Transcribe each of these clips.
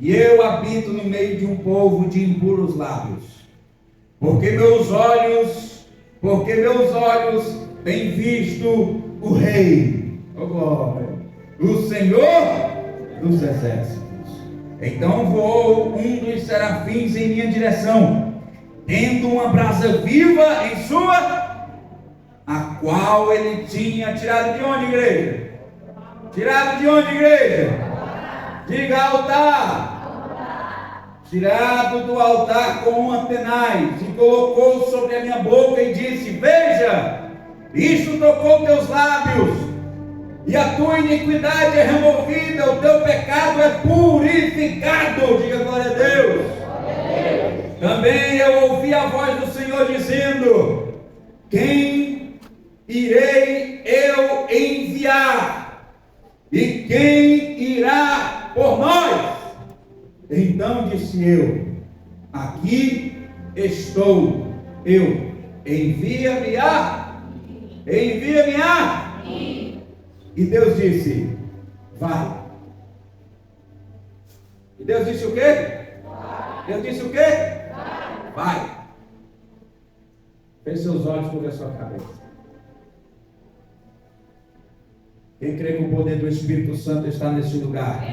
e eu habito no meio de um povo de impuros lábios, porque meus olhos têm visto o Rei, oh glória, o Senhor dos exércitos. Então voou um dos serafins em minha direção, tendo uma brasa viva em sua, a qual ele tinha tirado de onde, igreja? Tirado de onde, igreja? Diga altar. Tirado do altar com uma tenaz, e colocou sobre a minha boca e disse: veja, isto tocou teus lábios, e a tua iniquidade é removida, o teu pecado é purificado. Diga glória a Deus. Também eu ouvi a voz do Senhor dizendo: quem irei eu enviar? E quem irá por nós? Então disse eu: aqui estou eu, envia-me a mim. E Deus disse: vai. E Deus disse o quê? Deus disse o quê? Vai. Feche seus olhos sobre a sua cabeça. Quem crê que o poder do Espírito Santo está nesse lugar?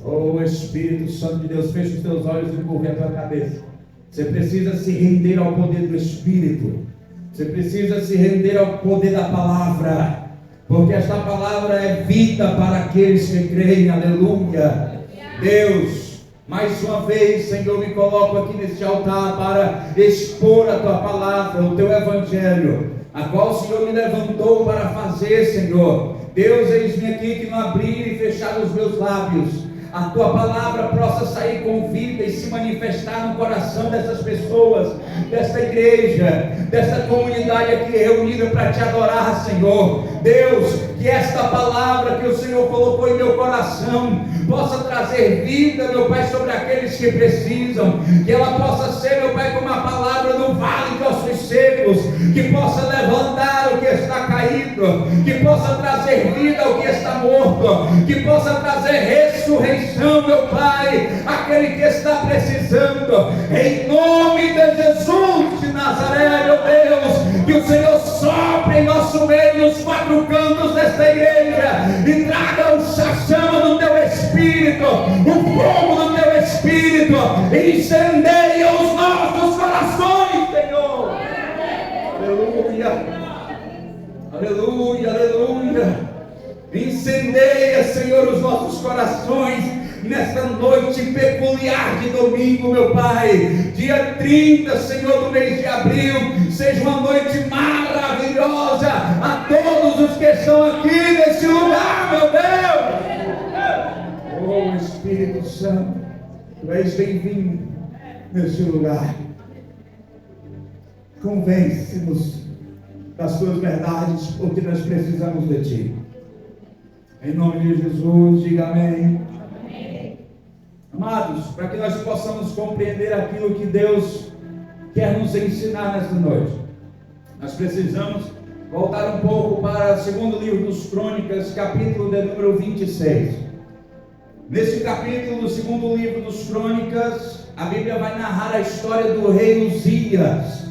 Oh Espírito Santo de Deus, feche os teus olhos e curve a tua cabeça. Você precisa se render ao poder do Espírito. Você precisa se render ao poder da palavra, porque esta palavra é vida para aqueles que creem. Aleluia. Deus, mais uma vez, Senhor, me coloco aqui neste altar para expor a tua palavra, o teu evangelho, a qual o Senhor me levantou para fazer, Senhor. Deus, eis-me aqui que no abrir e fechar os meus lábios, a tua palavra possa sair com vida e se manifestar no coração dessas pessoas, desta igreja, desta comunidade aqui reunida para te adorar, Senhor. Deus, que esta palavra que o Senhor colocou em meu coração possa trazer vida, meu Pai, sobre aqueles que precisam, que ela possa ser, meu Pai, como a palavra no vale de ossos secos, que possa levantar o que está caído, que possa trazer vida ao que está morto, que possa trazer ressurreição, meu Pai, aquele que está precisando, em nome de Jesus de Nazaré, meu Deus, que o Senhor sopre em nosso meio, nos quatro cantos desta igreja, e traga a chama do teu Espírito, o fogo do teu Espírito, e incendeia os nossos corações, Senhor. Aleluia, aleluia, aleluia. Incendeia, Senhor, os nossos corações nesta noite peculiar de domingo, meu Pai, dia 30, Senhor, do mês de abril. Seja uma noite maravilhosa a todos os que estão aqui nesse lugar, meu Deus. Oh Espírito Santo, tu és bem-vindo nesse lugar. Convence-nos das tuas verdades, porque nós precisamos de ti. Em nome de Jesus, diga amém. Amém. Amados, para que nós possamos compreender aquilo que Deus quer nos ensinar nesta noite, nós precisamos voltar um pouco para o segundo livro dos Crônicas, capítulo de número 26. Nesse capítulo do segundo livro dos Crônicas, a Bíblia vai narrar a história do rei Uzias.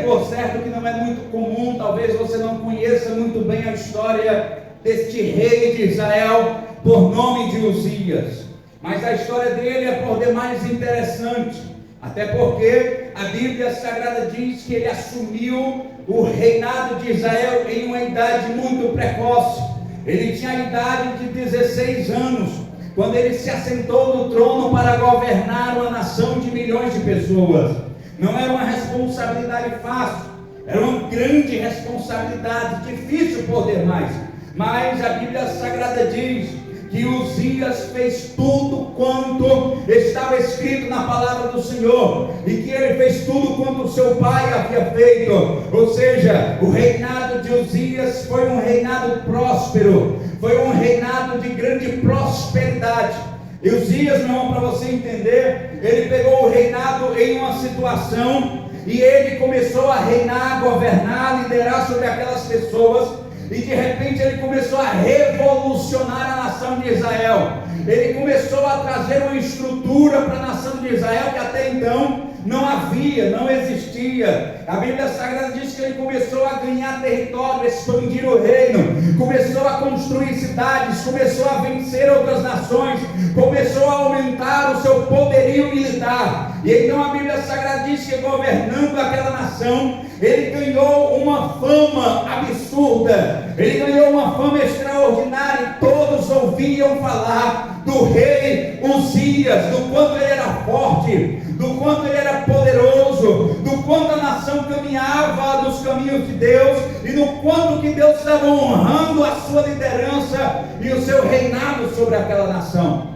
Por certo que não é muito comum, talvez você não conheça muito bem a história deste rei de Israel por nome de Uzias, mas a história dele é por demais interessante, até porque a Bíblia Sagrada diz que ele assumiu o reinado de Israel em uma idade muito precoce. Ele tinha a idade de 16 anos, quando ele se assentou no trono para governar uma nação de milhões de pessoas. Não era uma responsabilidade fácil, era uma grande responsabilidade, difícil por demais. Mas a Bíblia Sagrada diz que Uzias fez tudo quanto estava escrito na palavra do Senhor, e que ele fez tudo quanto o seu pai havia feito. Ou seja, o reinado de Uzias foi um reinado próspero, foi um reinado de grande prosperidade. E Uzias, meu irmão, para você entender, ele pegou o reinado em uma situação, e ele começou a reinar, governar, liderar sobre aquelas pessoas. e de repente ele começou a revolucionar a nação de Israel. Ele começou a trazer uma estrutura para a nação de Israel que até então não havia, não existia. A Bíblia Sagrada diz que ele começou a ganhar território, expandir o reino, começou a construir cidades, começou a vencer outras nações, começou a aumentar o seu poderio militar. E então a Bíblia Sagrada diz que governando aquela nação, ele ganhou uma fama absurda, ele ganhou uma fama extraordinária, e todos ouviam falar do rei Uzias, do quanto ele era forte, do quanto ele era poderoso, do quanto a nação caminhava nos caminhos de Deus, e do quanto que Deus estava honrando a sua liderança e o seu reinado sobre aquela nação.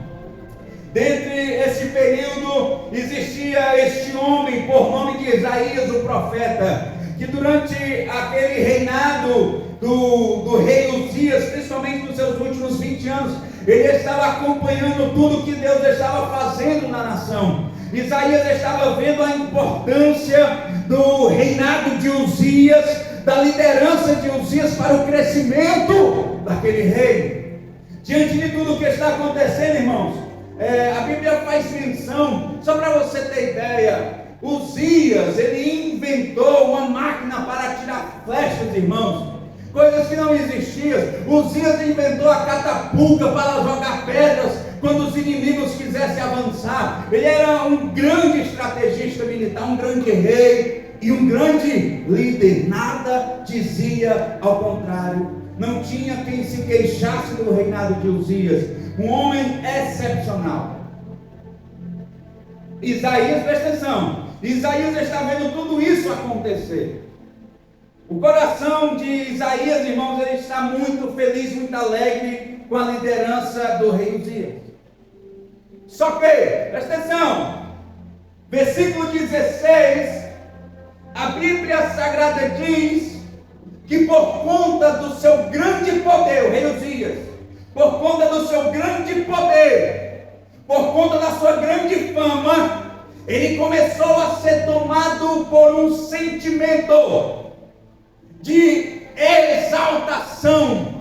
Dentre esse período existia este homem por nome de Isaías, o profeta, que durante aquele reinado do rei Uzias, principalmente nos seus últimos 20 anos, ele estava acompanhando tudo que Deus estava fazendo na nação. Isaías estava vendo a importância do reinado de Uzias, da liderança de Uzias para o crescimento daquele rei. Diante de tudo o que está acontecendo, irmãos, a Bíblia faz menção, só para você ter ideia, Uzias, ele inventou uma máquina para atirar flechas, irmãos, coisas que não existiam. Uzias inventou a catapulta para jogar pedras quando os inimigos quisessem avançar. Ele era um grande estrategista militar, um grande rei e um grande líder. Nada dizia ao contrário. Não tinha quem se queixasse do reinado de Uzias. Um homem excepcional. Isaías, presta atenção, Isaías está vendo tudo isso acontecer. O coração de Isaías, irmãos, ele está muito feliz, muito alegre com a liderança do rei Uzias. Só que, presta atenção, versículo 16, a Bíblia Sagrada diz que por conta do seu grande poder, o rei Uzias, por conta do seu grande poder, por conta da sua grande fama, ele começou a ser tomado por um sentimento de exaltação.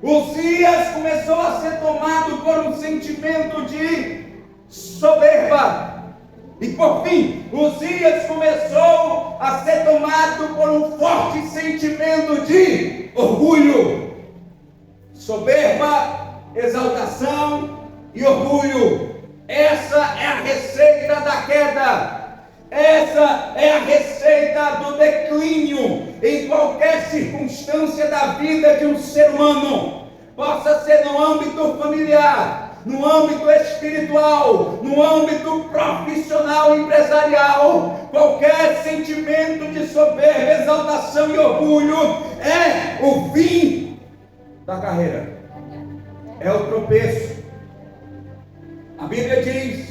Uzias começou a ser tomado por um sentimento de soberba. E por fim, Uzias começou a ser tomado por um forte sentimento de orgulho. Soberba, exaltação e orgulho. Essa é a receita da queda. Essa é a receita do declínio em qualquer circunstância da vida de um ser humano. Possa ser no âmbito familiar, no âmbito espiritual, no âmbito profissional, empresarial. Qualquer sentimento de soberba, exaltação e orgulho é o fim da carreira. É o tropeço. A Bíblia diz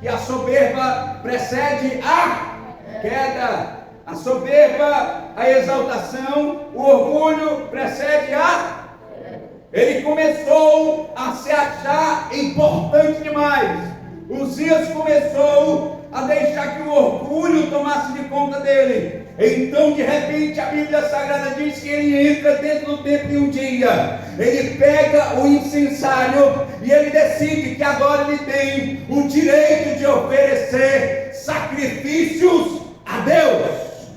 que a soberba precede a queda, a soberba, a exaltação, o orgulho precede a... Ele começou a se achar importante demais. Uzias começou a deixar que o orgulho tomasse de conta dele. Então, de repente, a Bíblia Sagrada diz que ele entra dentro do templo em um dia. Ele pega o incensário e ele decide que agora ele tem o direito de oferecer sacrifícios a Deus.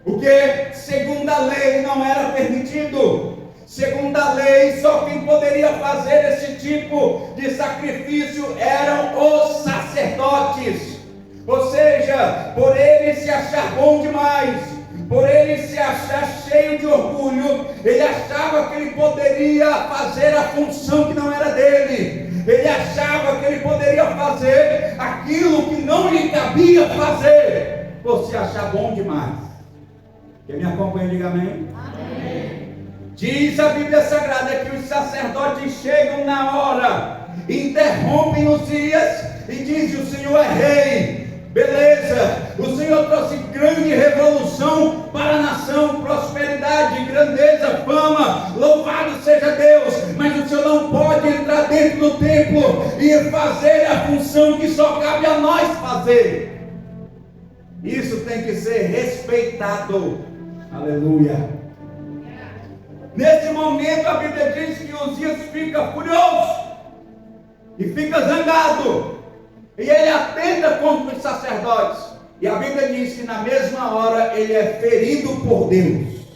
O que, segundo a lei, não era permitido. Segundo a lei, só quem poderia fazer esse tipo de sacrifício eram os sacerdotes. Ou seja, por ele se achar bom demais, por ele se achar cheio de orgulho, ele achava que ele poderia fazer a função que não era dele. Ele achava que ele poderia fazer aquilo que não lhe cabia fazer, por se achar bom demais. Quem me acompanha, diga amém. Amém. Diz a Bíblia Sagrada que os sacerdotes chegam na hora, interrompem Uzias e dizem: o Senhor é rei. Beleza, o Senhor trouxe grande revolução para a nação, prosperidade, grandeza, fama, louvado seja Deus, mas o Senhor não pode entrar dentro do templo e fazer a função que só cabe a nós fazer. Isso tem que ser respeitado. Aleluia. Nesse momento a Bíblia diz que Uzias fica furioso e fica zangado, e ele atenta contra os sacerdotes, e a Bíblia diz que na mesma hora ele é ferido por Deus,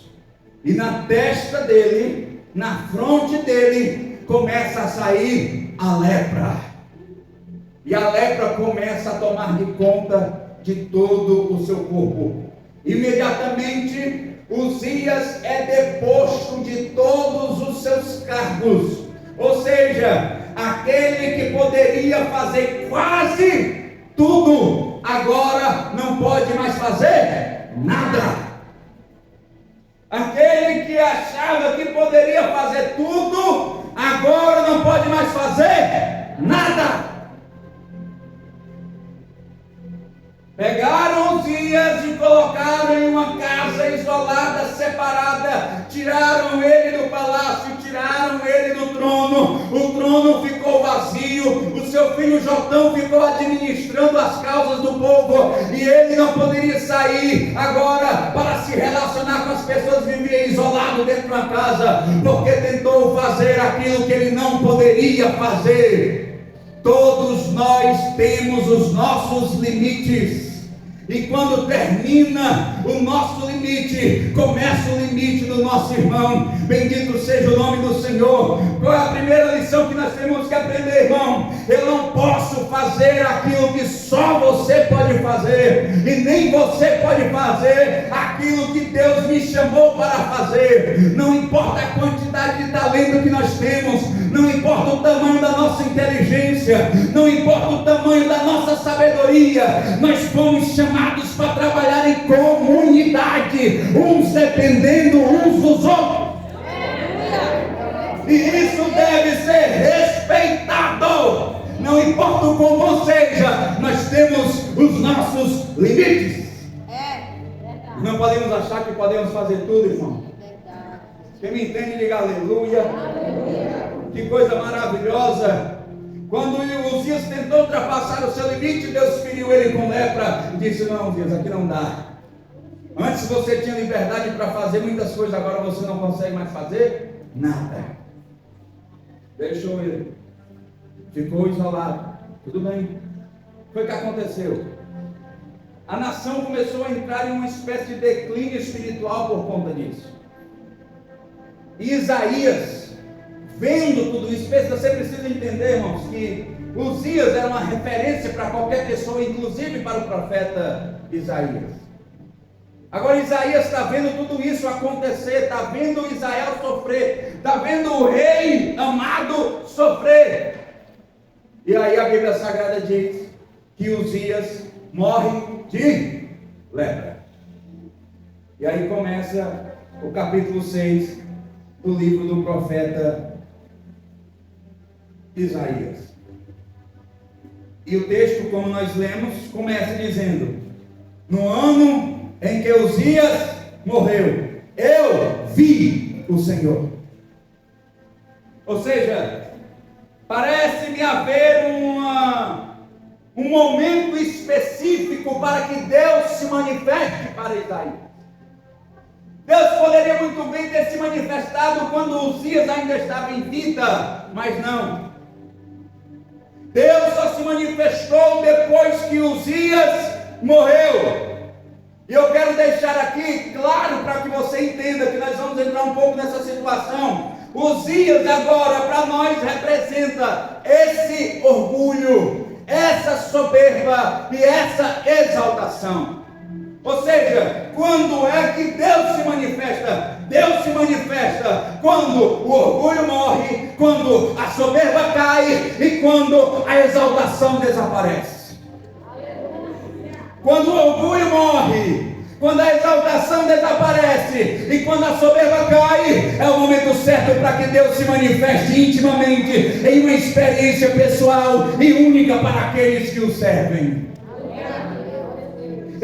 e na testa dele, na fronte dele, começa a sair a lepra, e a lepra começa a tomar de conta de todo o seu corpo. Imediatamente Uzias é deposto de todos os seus cargos, ou seja, aquele que poderia fazer quase tudo, agora não pode mais fazer nada. Aquele que achava que poderia fazer tudo, agora não pode mais fazer nada. Pegaram Uzias e colocaram em uma casa isolada, separada, tiraram ele do palácio, tiraram ele do trono, o trono ficou vazio, o seu filho Jotão ficou administrando as causas do povo, e ele não poderia sair agora para se relacionar com as pessoas, vivia isolado dentro de uma casa, porque tentou fazer aquilo que ele não poderia fazer. Todos nós temos os nossos limites, e quando termina o nosso limite, começa o limite do nosso irmão. Bendito seja o nome do Senhor. Qual é a primeira lição que nós temos que aprender, irmão? Eu não posso fazer aquilo que só você pode fazer, e nem você pode fazer aquilo que Deus me chamou para fazer. Não importa a quantidade de talento que nós temos, não importa o tamanho da nossa inteligência, não importa o tamanho da nossa sabedoria, nós fomos chamados para trabalhar em comunidade, uns dependendo uns dos outros, e isso deve ser respeitado. Não importa o como seja, nós temos os nossos limites. Não podemos achar que podemos fazer tudo, irmão. Quem me entende, diga aleluia. Que coisa maravilhosa. Quando Uzias tentou ultrapassar o seu limite, Deus feriu ele com lepra e disse: não, Uzias, aqui não dá. Antes você tinha liberdade para fazer muitas coisas, agora você não consegue mais fazer nada. Deixou ele, ficou isolado. Tudo bem. Foi o que aconteceu. A nação começou a entrar em uma espécie de declínio espiritual por conta disso. E Isaías, vendo tudo isso, você precisa entender, irmãos, que Uzias era uma referência para qualquer pessoa, inclusive para o profeta Isaías. Agora Isaías está vendo tudo isso acontecer, está vendo Israel sofrer, está vendo o rei amado sofrer. E aí a Bíblia Sagrada diz que Uzias morre de lepra. E aí começa o capítulo 6 do livro do profeta Isaías. E o texto, como nós lemos, começa dizendo: no ano em que Uzias morreu, eu vi o Senhor. Ou seja, parece-me haver um momento específico para que Deus se manifeste para Isaías. Deus poderia muito bem ter se manifestado quando Uzias ainda estava em vida, mas não. Deus só se manifestou depois que Uzias morreu. E eu quero deixar aqui claro para que você entenda que nós vamos entrar um pouco nessa situação. Uzias agora para nós representa esse orgulho, essa soberba e essa exaltação. Ou seja, quando é que Deus se manifesta? Deus se manifesta quando o orgulho morre, quando a soberba cai e quando a exaltação desaparece. Quando o orgulho morre, quando a exaltação desaparece e quando a soberba cai, é o momento certo para que Deus se manifeste intimamente em uma experiência pessoal e única para aqueles que o servem.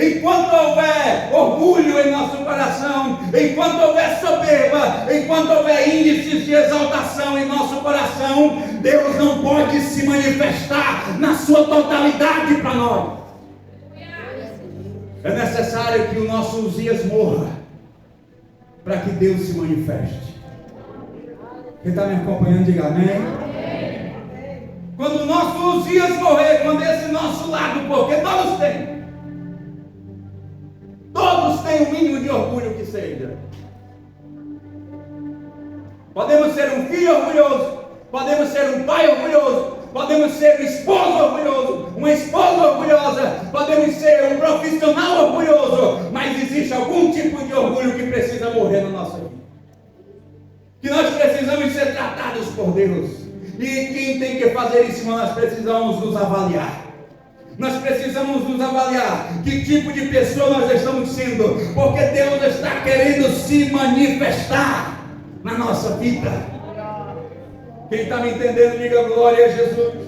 Enquanto houver orgulho em nosso coração, enquanto houver soberba, enquanto houver índices de exaltação em nosso coração, Deus não pode se manifestar na sua totalidade para nós. É necessário que o nosso Uzias morra para que Deus se manifeste. Quem está me acompanhando, diga amém. Quando o nosso Uzias morrer, quando esse nosso lado, porque todos têm o mínimo de orgulho que seja. Podemos ser um filho orgulhoso, podemos ser um pai orgulhoso, podemos ser um esposo orgulhoso, uma esposa orgulhosa, podemos ser um profissional orgulhoso, mas existe algum tipo de orgulho que precisa morrer na nossa vida. Que nós precisamos ser tratados por Deus. E quem tem que fazer isso, nós precisamos nos avaliar. Nós precisamos nos avaliar que tipo de pessoa nós estamos sendo, porque Deus está querendo se manifestar na nossa vida. Quem está me entendendo, diga glória a Jesus.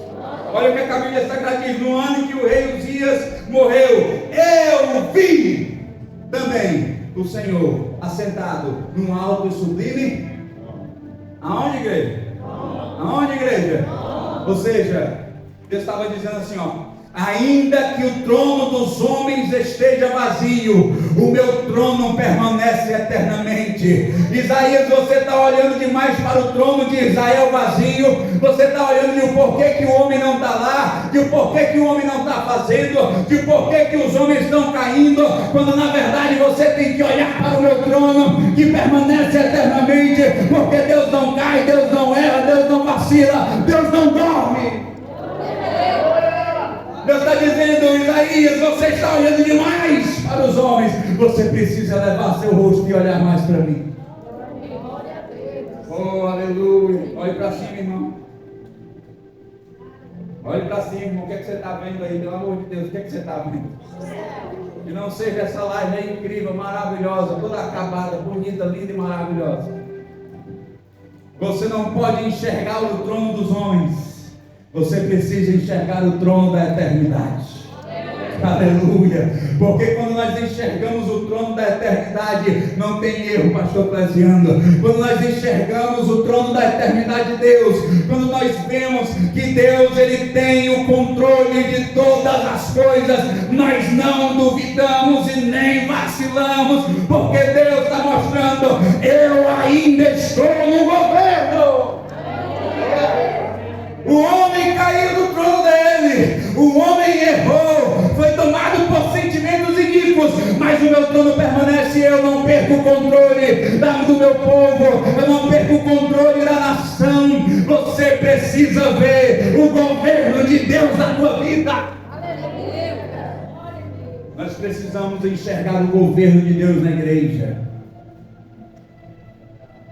Olha o que a Bíblia Sagrada diz: no ano que o rei Uzias morreu, eu vi também o Senhor assentado num alto e sublime. Aonde, igreja? Aonde, igreja? Ou seja, Deus estava dizendo assim, ó: ainda que o trono dos homens esteja vazio, o meu trono permanece eternamente. Isaías, você está olhando demais para o trono de Israel vazio. Você está olhando de o porquê que o homem não está lá, de o porquê que o homem não está fazendo, de o porquê que os homens estão caindo, quando na verdade você tem que olhar para o meu trono que permanece eternamente, porque Deus não cai, Deus não erra, Deus não vacila, Deus não dorme. Deus está dizendo: Isaías, você está olhando demais para os homens, você precisa levar seu rosto e olhar mais para mim. Oh, aleluia. Olhe para cima, irmão. Olhe para cima, irmão. O que é que você está vendo aí? Pelo amor de Deus, o que é que você está vendo? Que não seja essa live aí incrível, maravilhosa, toda acabada, bonita, linda e maravilhosa. Você não pode enxergar o trono dos homens. Você precisa enxergar o trono da eternidade. Aleluia. Porque quando nós enxergamos o trono da eternidade, não tem erro, pastor Clesiando. Quando nós enxergamos o trono da eternidade de Deus, quando nós vemos que Deus, Ele tem o controle de todas as coisas, nós não duvidamos e nem vacilamos, porque Deus está mostrando: eu ainda estou no governo. O homem caiu do trono dele, o homem errou, foi tomado por sentimentos iníquos, mas o meu trono permanece. Eu não perco o controle do meu povo, eu não perco o controle da nação. Você precisa ver o governo de Deus na tua vida. Nós precisamos enxergar o governo de Deus na igreja.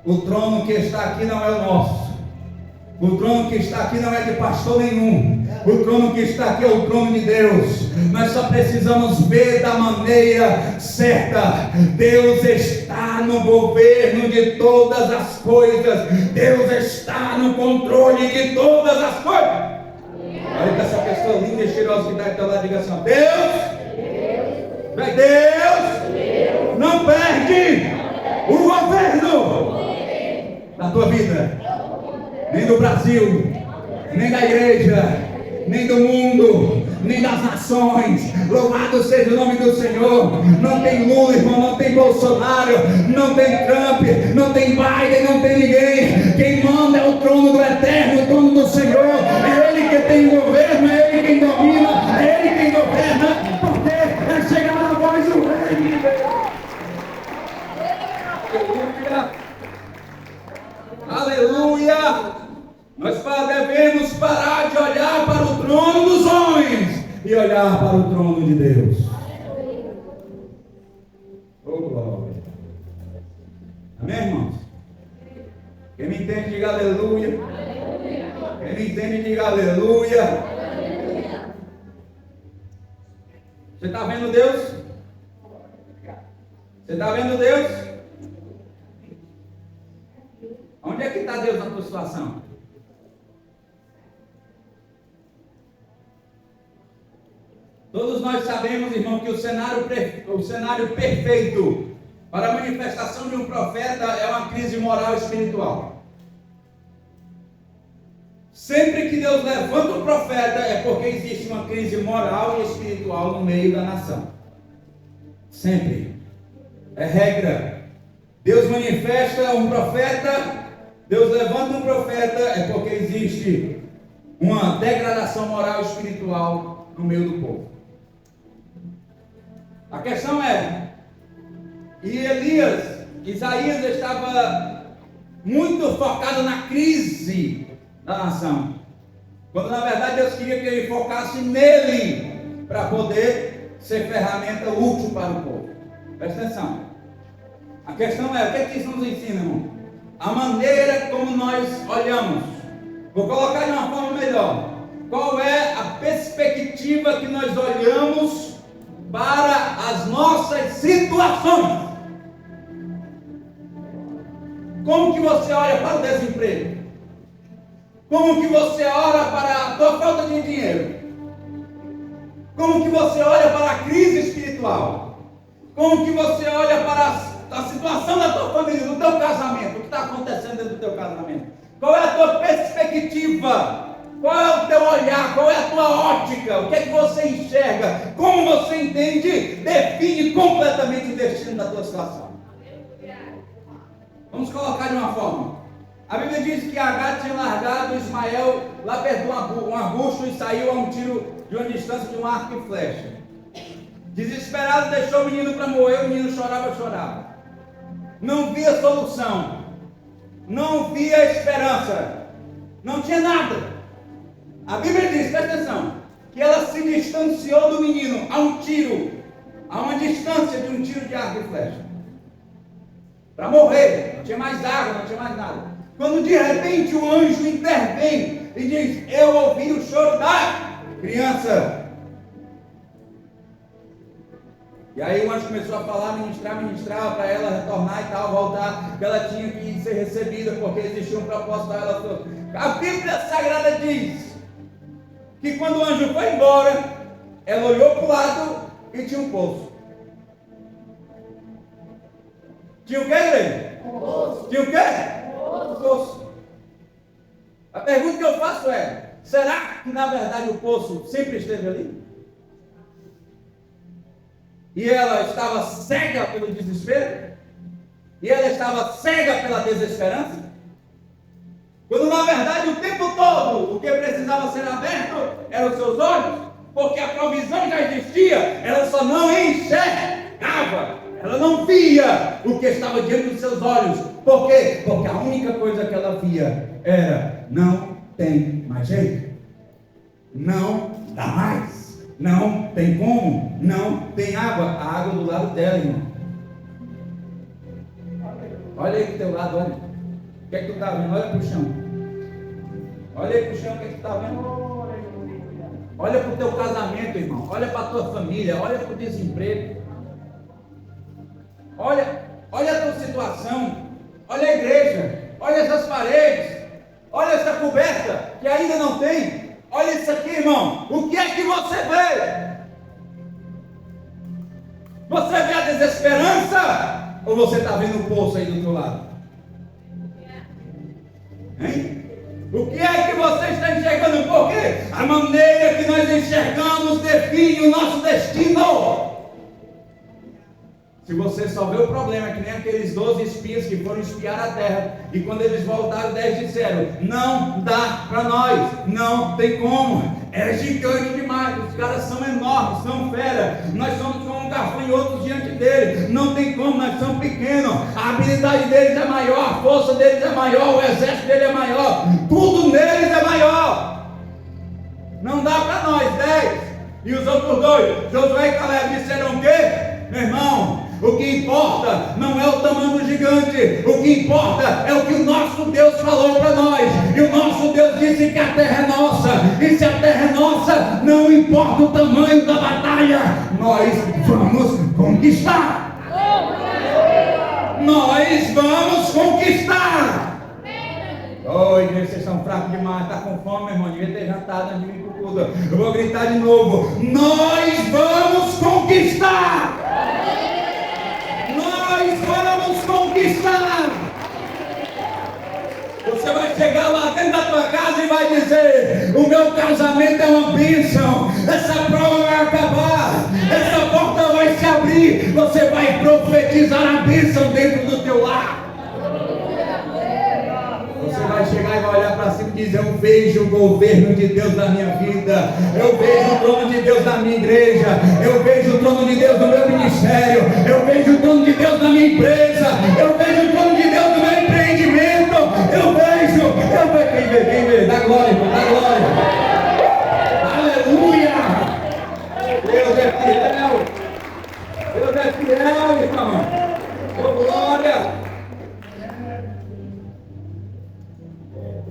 O trono que está aqui não é o nosso. O trono que está aqui não é de pastor nenhum. O trono que está aqui é o trono de Deus. Nós só precisamos ver da maneira certa. Deus está no governo de todas as coisas. Deus está no controle de todas as coisas. Olha para essa pessoa linda e cheirosa que está aqui ao lado, diga assim: Deus não perde o governo da tua vida. Nem do Brasil, nem da igreja, nem do mundo, nem das nações. Louvado seja o nome do Senhor. Não tem Lula, irmão, não tem Bolsonaro, não tem Trump, não tem Biden, não tem ninguém. Quem manda é o trono do eterno, o trono do Senhor. É Ele que tem governo, é Ele quem domina, é Ele quem governa, porque é chegada a voz do Rei. Aleluia! Nós devemos parar de olhar para o trono dos homens e olhar para o trono de Deus. Oh, glória. Amém, irmãos? Quem me entende, diga aleluia. Quem me entende, diga aleluia. Você está vendo Deus? Você está vendo Deus? Onde é que está Deus na tua situação? Todos nós sabemos, irmão, que o cenário perfeito para a manifestação de um profeta é uma crise moral e espiritual. Sempre que Deus levanta o profeta é porque existe uma crise moral e espiritual no meio da nação. Sempre. É regra. Deus manifesta um profeta Deus levanta um profeta é porque existe uma degradação moral e espiritual no meio do povo. A questão é, Isaías estava muito focado na crise da nação, quando na verdade Deus queria que ele focasse nele, para poder ser ferramenta útil para o povo. Presta atenção. A questão é, o que é que isso nos ensina, irmão? A maneira como nós olhamos. Vou colocar de uma forma melhor. Qual é a perspectiva que nós olhamos para as nossas situações? Como que você olha para o desemprego? Como que você olha para a tua falta de dinheiro? Como que você olha para a crise espiritual? Como que você olha para a situação da tua família, do teu casamento? O que está acontecendo dentro do teu casamento? Qual é a tua perspectiva? Qual é o teu olhar? Qual é a tua ótica? O que é que você enxerga? Como você entende? Define completamente o destino da tua situação. Vamos colocar de uma forma. A Bíblia diz que Agar tinha largado Ismael lá perto de um arbusto e saiu a um tiro de uma distância de um arco e flecha. Desesperado, deixou o menino para morrer. O menino chorava. Não via solução, não via esperança, não tinha nada. A Bíblia diz, presta atenção, que ela se distanciou do menino a um tiro, a uma distância de um tiro de arco e flecha, para morrer. Não tinha mais água, não tinha mais nada. Quando de repente o anjo intervém e diz: eu ouvi o choro da criança. E aí o anjo começou a falar, ministrar para ela retornar e tal, voltar, que ela tinha que ser recebida, porque existia um propósito a ela. A Bíblia Sagrada diz que quando o anjo foi embora, ela olhou para o lado e tinha um poço. Tinha o quê, igreja? Tinha o quê? Poço. A pergunta que eu faço é: será que na verdade o poço sempre esteve ali? E ela estava cega pelo desespero? E ela estava cega pela desesperança? Quando na verdade o tempo todo o que precisava ser aberto eram os seus olhos, porque a provisão já existia, ela só não enxergava, ela não via o que estava diante dos seus olhos. Por quê? Porque a única coisa que ela via era: não tem mais jeito, não dá mais. Não tem como, não tem água. A água do lado dela, irmão. Olha aí pro teu lado, olha. O que é que tu está vendo? Olha pro chão. Olha aí pro chão, o que é que tu está vendo? Olha pro teu casamento, irmão. Olha para a tua família, olha pro desemprego. Olha a tua situação. Olha a igreja. Olha essas paredes. Olha essa coberta que ainda não tem. Olha isso aqui, irmão. O que é que você vê? Você vê a desesperança? Ou você está vendo o poço aí do teu lado? Hein? O que é que você está enxergando? Por quê? A maneira que nós enxergamos define o nosso destino. Se você só vê o problema, é que nem aqueles 12 espias que foram espiar a terra, e quando eles voltaram, 10 disseram: não dá para nós, não tem como, é gigante demais, os caras são enormes, são fera, nós somos como gafanhotos diante deles, não tem como, nós somos pequenos, a habilidade deles é maior, a força deles é maior, o exército dele é maior, tudo neles é maior, não dá para nós. 10, e os outros 2, Josué e Caleb, disseram o quê? Meu irmão, o que importa não é o tamanho do gigante, o que importa é o que o nosso Deus falou para nós. E o nosso Deus disse que a terra é nossa, e se a terra é nossa, não importa o tamanho da batalha, nós vamos conquistar. Nós vamos conquistar. Oi, igreja, vocês estão fracos demais, está com fome, meu irmão, devia ter jantado antes de vir para o culto. Eu vou gritar de novo: nós vamos conquistar. Nós vamos conquistar. Você vai chegar lá dentro da tua casa e vai dizer: o meu casamento é uma bênção, essa prova vai acabar, essa porta vai se abrir. Você vai profetizar a bênção dentro do teu lar. vai chegar e vai olhar para cima e dizer: eu vejo o governo de Deus na minha vida, eu vejo o trono de Deus na minha igreja, eu vejo o trono de Deus no meu ministério, eu vejo o trono de Deus na minha empresa, eu vejo o trono de Deus no meu empreendimento, eu vejo, quem vê, dá glória, dá glória, aleluia, Deus é fiel, irmão, oh, glória.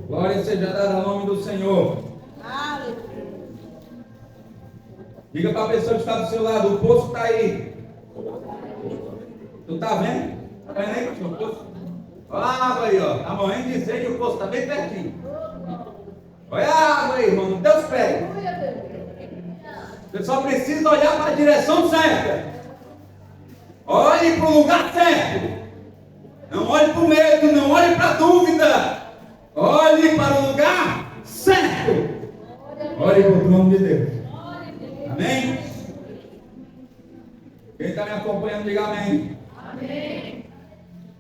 Glória seja dada ao nome do Senhor. Diga para a pessoa que está do seu lado: o poço está aí. Tu está vendo? Está vendo aí, pastor? O poço? Olha a água aí, ó. Está morrendo de sede e o poço está bem pertinho. Olha a água aí, irmão. Não Deus pega. Você só precisa olhar para a direção certa. Olhe para o lugar certo. Não olhe para o medo, não olhe para a dúvida. Olhe para o lugar certo. Olhe para o trono de Deus. Amém? Quem está me acompanhando, diga amém. Amém.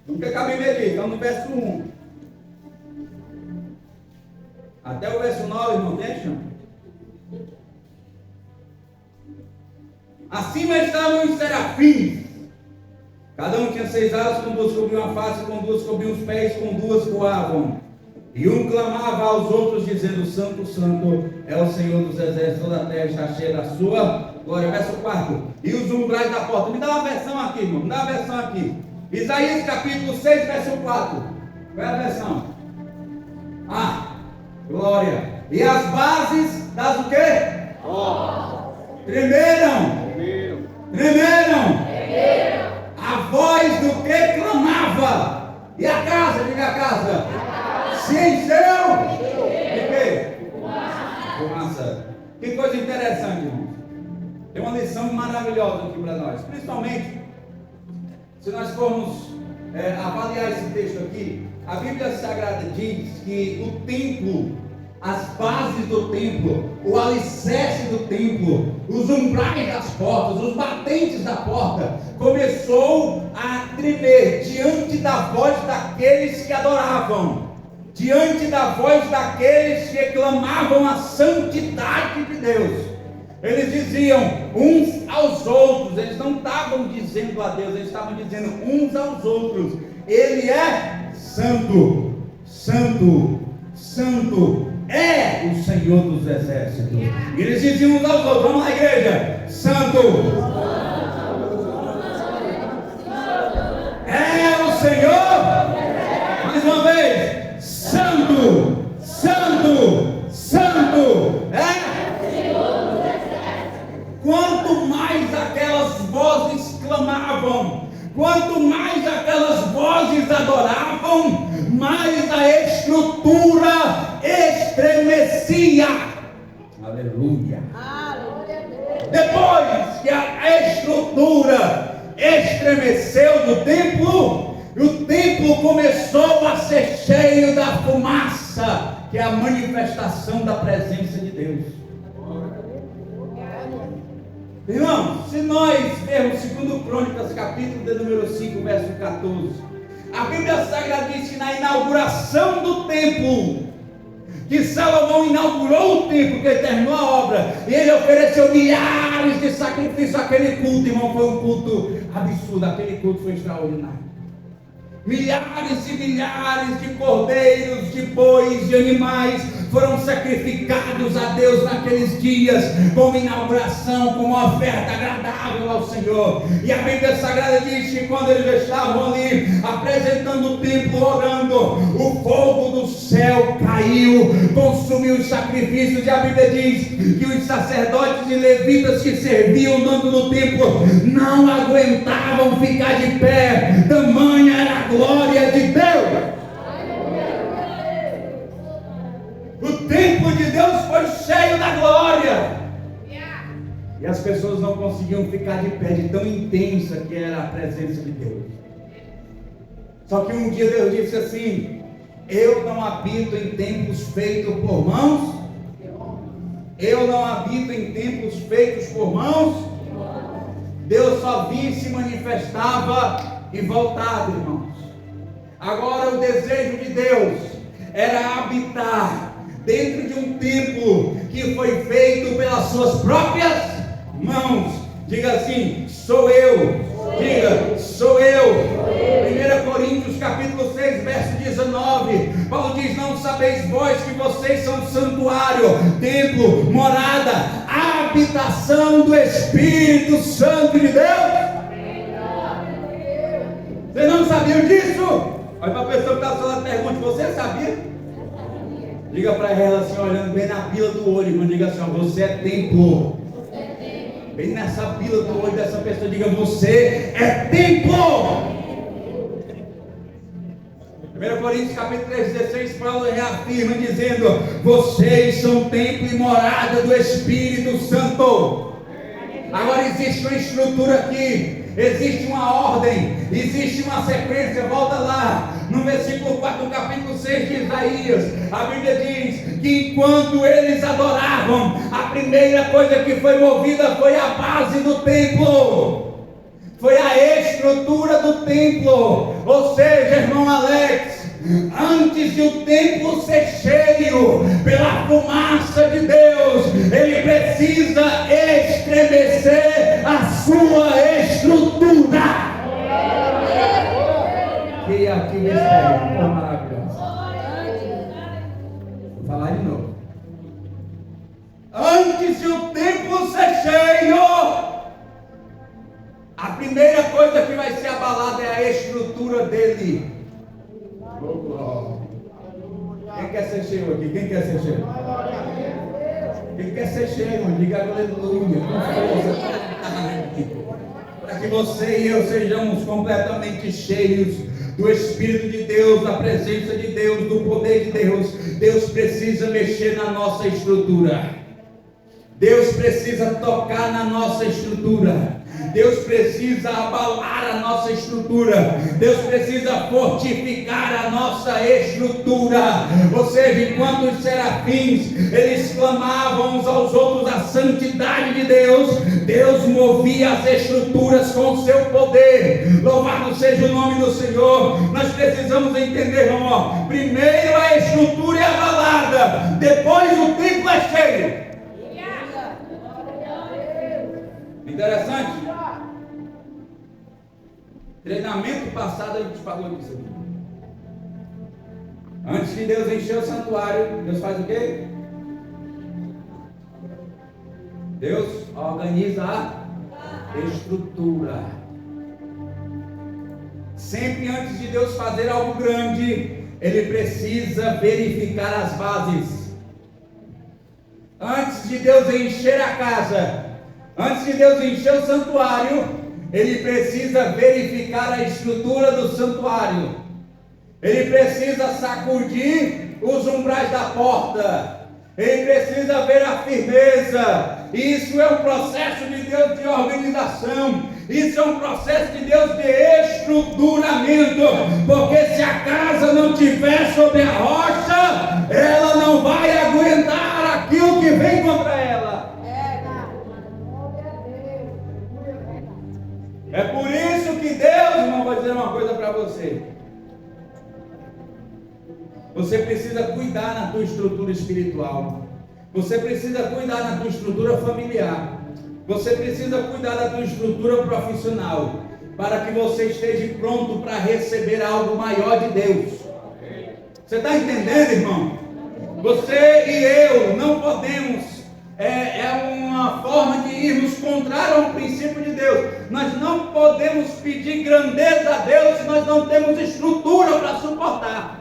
Nunca acabei de ler, então no verso 1. Até o verso 9, irmão, deixa. Acima estavam os serafins. Cada um tinha 6 asas, com 2 cobriam a face, com 2 cobriam os pés, com 2 voavam. E um clamava aos outros, dizendo: Santo, Santo é o Senhor dos exércitos, toda a terra está cheia da sua glória. Verso 4. E os umbrais da porta. Me dá uma versão aqui, irmão. Me dá uma versão aqui. Isaías capítulo 6, verso 4. Qual é a versão? Glória. E as bases das o quê? Tremeram. A voz do que clamava. E a casa, diga a casa. Se encheu de quê? Fumaça. Que coisa interessante, irmãos. Tem uma lição maravilhosa aqui para nós. Principalmente, se nós formos avaliar esse texto aqui, a Bíblia Sagrada diz que o templo, as bases do templo, o alicerce do templo, os umbrais das portas, os batentes da porta, começou a tremer diante da voz daqueles que adoravam. Diante da voz daqueles que clamavam a santidade de Deus. Eles diziam uns aos outros, eles não estavam dizendo a Deus, eles estavam dizendo uns aos outros: Ele é santo, santo, santo é o Senhor dos exércitos. E eles diziam uns aos outros: vamos lá, igreja, santo é o Senhor. Mais uma vez: Santo, Santo, Santo é Senhor dos exércitos. Quanto mais aquelas vozes clamavam, quanto mais aquelas vozes adoravam, mais a estrutura estremecia. Aleluia. Depois que a estrutura estremeceu do templo, o templo começou a ser cheio da fumaça, que é a manifestação da presença de Deus. Irmão, se nós vermos 2 Crônicas, capítulo de número 5, verso 14, a Bíblia Sagrada diz que na inauguração do templo, que Salomão inaugurou o templo, que ele terminou a obra, e ele ofereceu milhares de sacrifícios. Aquele culto, irmão, foi um culto absurdo, aquele culto foi extraordinário. Milhares e milhares de cordeiros, de bois, de animais foram sacrificados a Deus naqueles dias, como inauguração, como oferta agradável ao Senhor. E a Bíblia Sagrada diz que quando eles estavam ali apresentando o templo, orando, o fogo do céu caiu, consumiu os sacrifícios. E a Bíblia diz que os sacerdotes e levitas que serviam dentro do templo não aguentavam ficar de pé, tamanha era a glória de Deus. O templo de Deus foi cheio da glória. E as pessoas não conseguiam ficar de pé, de tão intensa que era a presença de Deus. Só que um dia Deus disse assim: eu não habito em templos feitos por mãos. Eu não habito em templos feitos por mãos. Deus só vinha e se manifestava e voltava, irmãos. Agora o desejo de Deus era habitar dentro de um templo que foi feito pelas suas próprias mãos. Diga assim: sou eu. Diga: sou eu. 1 Coríntios capítulo 6, verso 19, Paulo diz: não sabeis vós que vocês são santuário, templo, morada, habitação do Espírito Santo de Deus? Vocês não sabiam disso? Olha para a pessoa que está falando, pergunte: você sabia? Diga para ela assim, olhando bem na bila do olho, irmão, diga assim: você é templo. Bem nessa bila do olho dessa pessoa, diga: você é templo. 1 Coríntios capítulo 3, 16, Paulo reafirma dizendo: vocês são templo e morada do Espírito Santo. Agora existe uma estrutura aqui, existe uma ordem, existe uma sequência. Volta lá no versículo 4 do capítulo 6 de Isaías. A Bíblia diz que enquanto eles adoravam, a primeira coisa que foi movida foi a base do templo, foi a estrutura do templo. Ou seja, irmão Alex, antes de o templo ser cheio pela fumaça de Deus, ele precisa estremecer a sua estrutura. Que aqui mistério maravilhoso. Vou falar de novo. Antes de o templo ser cheio, a primeira coisa que vai ser abalada é a estrutura dele. Quem quer ser cheio aqui? Quem quer ser cheio? Quem quer ser cheio, irmão? Diga aleluia. Para que você e eu sejamos completamente cheios do Espírito de Deus, da presença de Deus, do poder de Deus, Deus precisa mexer na nossa estrutura. Deus precisa tocar na nossa estrutura. Deus precisa abalar a nossa estrutura. Deus precisa fortificar a nossa estrutura. Ou seja, enquanto os serafins eles clamavam uns aos outros a santidade de Deus, Deus movia as estruturas com o seu poder. Louvado seja o nome do Senhor. Nós precisamos entender, irmão, primeiro a estrutura é abalada, depois o templo é cheio. Interessante. Treinamento passado a gente falou disso aqui. Antes de Deus encher o santuário, Deus faz o quê? Deus organiza a estrutura. Sempre antes de Deus fazer algo grande, Ele precisa verificar as bases. Antes de Deus encher a casa, antes de Deus encher o santuário, Ele precisa verificar a estrutura do santuário. Ele precisa sacudir os umbrais da porta. Ele precisa ver a firmeza. Isso é um processo de Deus de organização. Isso é um processo de Deus de estruturamento. Porque se a casa não estiver sobre a rocha, ela não vai aguentar aquilo que vem contra ela. É por isso que Deus, irmão, vai dizer uma coisa para você. Você precisa cuidar na tua estrutura espiritual. Você precisa cuidar na tua estrutura familiar. Você precisa cuidar da tua estrutura profissional, para que você esteja pronto para receber algo maior de Deus. Você está entendendo, irmão? Você e eu não podemos. É uma forma de irmos contrário a um princípio de Deus. Nós não podemos pedir grandeza a Deus se nós não temos estrutura para suportar.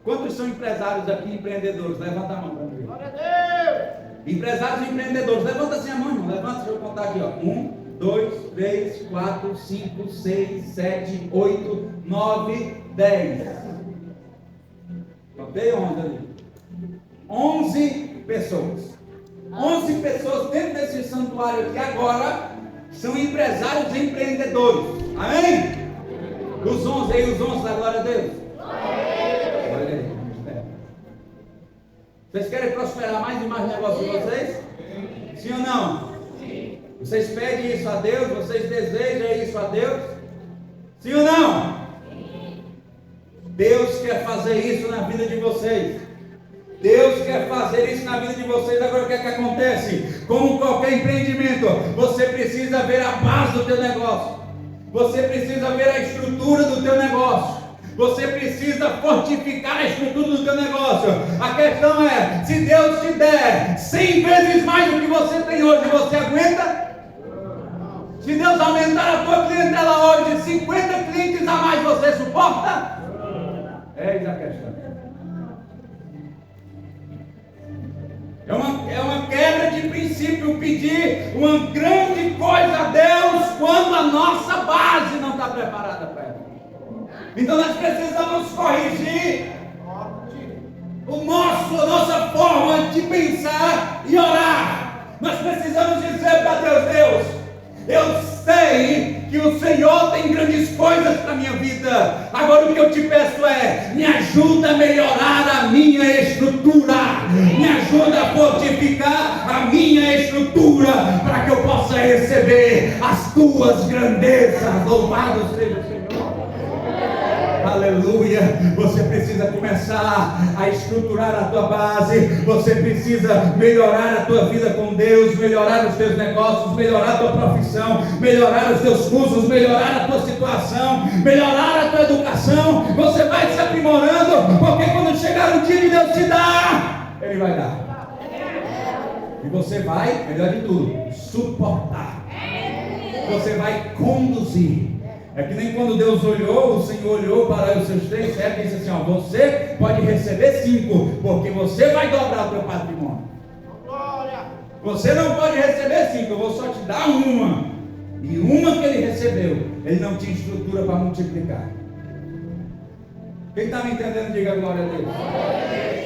Quantos são empresários aqui, empreendedores? Levanta a mão para mim. Glória a Deus! Empresários e empreendedores, levanta assim a mão, irmão. Levanta, deixa eu contar aqui, ó. 1, 2, 3, 4, 5, 6, 7, 8, 9, 10. Ok? 11 ali. 11 pessoas. 11 pessoas dentro desse santuário aqui agora são empresários e empreendedores. Amém? Os 11 aí, os 11 da glória a Deus. Olha aí. Vocês querem prosperar mais e mais negócio de vocês? Sim ou não? Sim. Vocês pedem isso a Deus? Vocês desejam isso a Deus? Sim ou não? quer fazer isso na vida de vocês. Deus quer fazer isso na vida de vocês. Agora o que é que acontece? Como qualquer empreendimento, você precisa ver a base do teu negócio. Você precisa ver a estrutura do teu negócio. Você precisa fortificar a estrutura do teu negócio. A questão é, se Deus te der 100 vezes mais do que você tem hoje, você aguenta? Se Deus aumentar a tua clientela hoje, 50 clientes a mais, você suporta? Eis a questão. É uma quebra de princípio pedir uma grande coisa a Deus quando a nossa base não está preparada para ela. Então nós precisamos corrigir a nossa forma de pensar e orar. Nós precisamos dizer para Deus, eu sei que o Senhor tem grandes coisas para a minha vida. Agora o que eu te peço é, me ajuda a melhorar a minha estrutura. Me ajuda a fortificar a minha estrutura, para que eu possa receber as tuas grandezas. Louvado seja o Senhor. Aleluia. Você precisa começar a estruturar a tua base. Você precisa melhorar a tua vida com Deus, melhorar os teus negócios, melhorar a tua profissão, melhorar os teus cursos, melhorar a tua situação, melhorar a tua educação. Você vai se aprimorando, porque quando chegar o dia de Deus te dar, Ele vai dar. E você vai, melhor de tudo, suportar. Você vai conduzir. É que nem quando Deus olhou, o Senhor olhou para os seus 3 servos e disse assim, ó, você pode receber 5, porque você vai dobrar o teu patrimônio. Você não pode receber 5, eu vou só te dar uma. E uma que ele recebeu, ele não tinha estrutura para multiplicar. Quem está me entendendo, diga glória a Deus.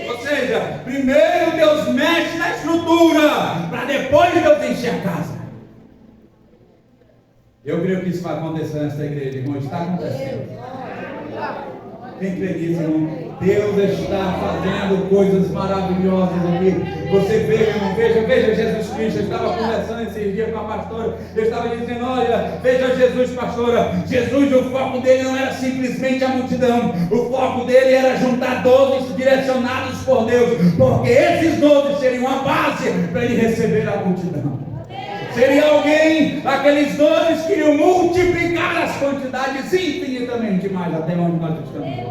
Ou seja, primeiro Deus mexe na estrutura, para depois Deus encher a casa. Eu creio que isso vai acontecer nessa igreja, irmão. Está acontecendo. Quem crê nisso, irmão? Deus está fazendo coisas maravilhosas aqui. Você veja, irmão, veja Jesus Cristo. Eu estava conversando esses dias com a pastora. Eu estava dizendo, olha, veja Jesus, pastora. Jesus, o foco dele não era simplesmente a multidão. O foco dele era juntar 12 direcionados por Deus. Porque esses 12 seriam a base para ele receber a multidão. Seria alguém, aqueles 12 que iriam multiplicar as quantidades infinitamente mais até onde nós estamos.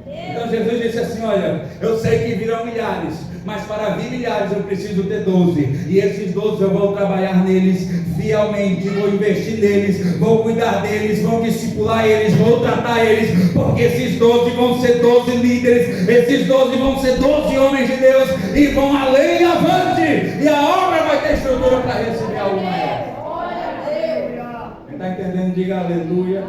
Então Jesus disse assim, olha, eu sei que virão milhares, mas para vir milhares eu preciso ter 12. E esses 12 eu vou trabalhar neles fielmente, vou investir neles, vou cuidar deles, vou discipular eles, vou tratar eles, porque esses 12 vão ser 12 líderes, esses 12 vão ser 12 homens de Deus, e vão além e avante, e a obra vai ter estrutura para receber algo maior. Quem está entendendo, diga aleluia.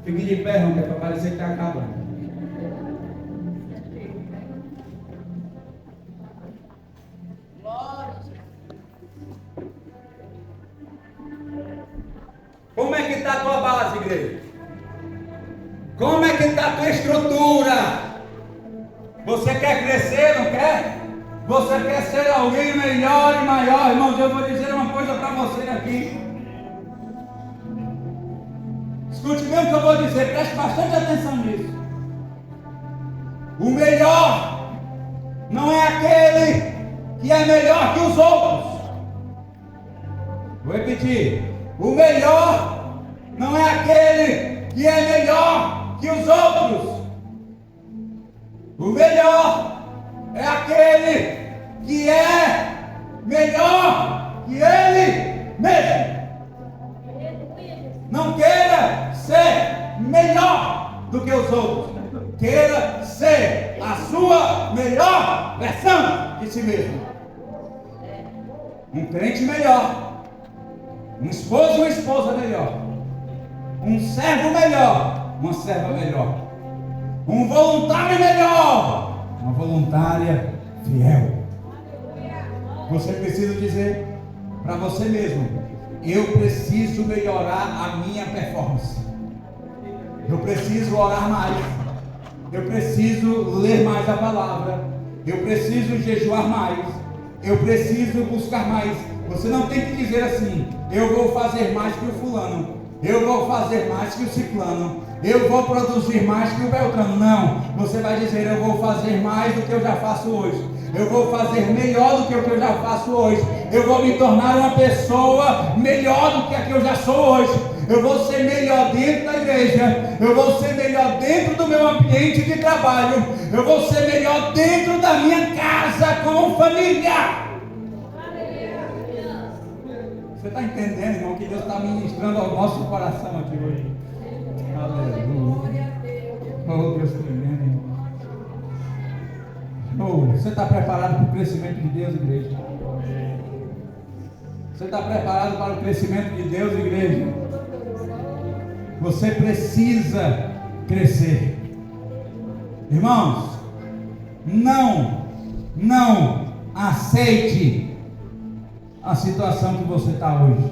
Fique de pé, irmão, que é para parecer que está acabando. Como é que está a tua base, igreja? Como é que está a tua estrutura? Você quer crescer, não quer? Você quer ser alguém melhor e maior? Irmãos, eu vou dizer uma coisa para você aqui. Escute bem o que eu vou dizer, preste bastante atenção nisso. O melhor não é aquele que é melhor que os outros. Vou repetir. O melhor não é aquele que é melhor que os outros. O melhor é aquele que é melhor que ele mesmo. Não queira ser melhor do que os outros. Queira ser a sua melhor versão de si mesmo. Um crente melhor. Um esposo e uma esposa melhor. Um servo melhor. Uma serva melhor. Um voluntário melhor. Uma voluntária fiel. Você precisa dizer para você mesmo: eu preciso melhorar a minha performance. Eu preciso orar mais. Eu preciso ler mais a palavra. Eu preciso jejuar mais. Eu preciso buscar mais. Você não tem que dizer assim: eu vou fazer mais que o fulano. eu vou fazer mais que o ciclano, eu vou produzir mais que o Beltrano. Não, você vai dizer: eu vou fazer mais do que eu já faço hoje, eu vou fazer melhor do que o que eu já faço hoje, eu vou me tornar uma pessoa melhor do que a que eu já sou hoje, eu vou ser melhor dentro da igreja, eu vou ser melhor dentro do meu ambiente de trabalho, eu vou ser melhor dentro da minha casa como família. Você está entendendo, irmão, que Deus está ministrando ao nosso coração aqui hoje? Aleluia. Oh, Deus tremendo, irmão. Oh, você está preparado para o crescimento de Deus, igreja? Você está preparado para o crescimento de Deus, igreja? Você precisa crescer. Irmãos, não aceite a situação que você está hoje,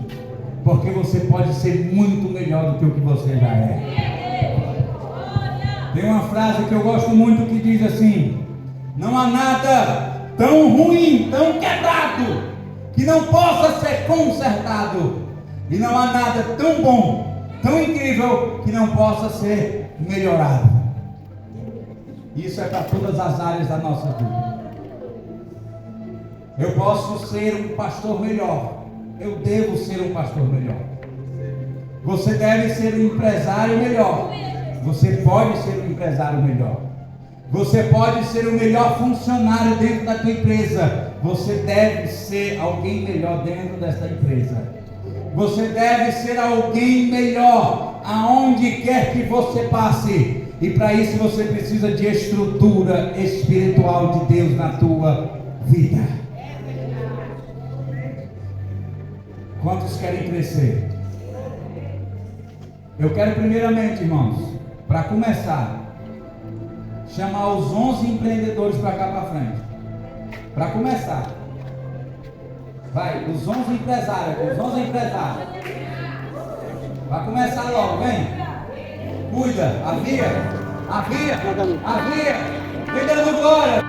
porque você pode ser muito melhor do que o que você já é. Tem uma frase que eu gosto muito que diz assim: não há nada tão ruim, tão quebrado, que não possa ser consertado, e não há nada tão bom, tão incrível, que não possa ser melhorado. Isso é para todas as áreas da nossa vida. Eu posso ser um pastor melhor, eu devo ser um pastor melhor. Você deve ser um empresário melhor, você pode ser um empresário melhor. Você pode ser o melhor funcionário dentro da tua empresa, você deve ser alguém melhor dentro desta empresa. Você deve ser alguém melhor aonde quer que você passe, e para isso você precisa de estrutura espiritual de Deus na tua vida. Quantos querem crescer? Eu quero primeiramente, irmãos, para começar, chamar os 11 empreendedores para cá para frente. Para começar. Vai, os 11 empresários. Vai começar logo, vem. Cuida, avia. Vem dando glória.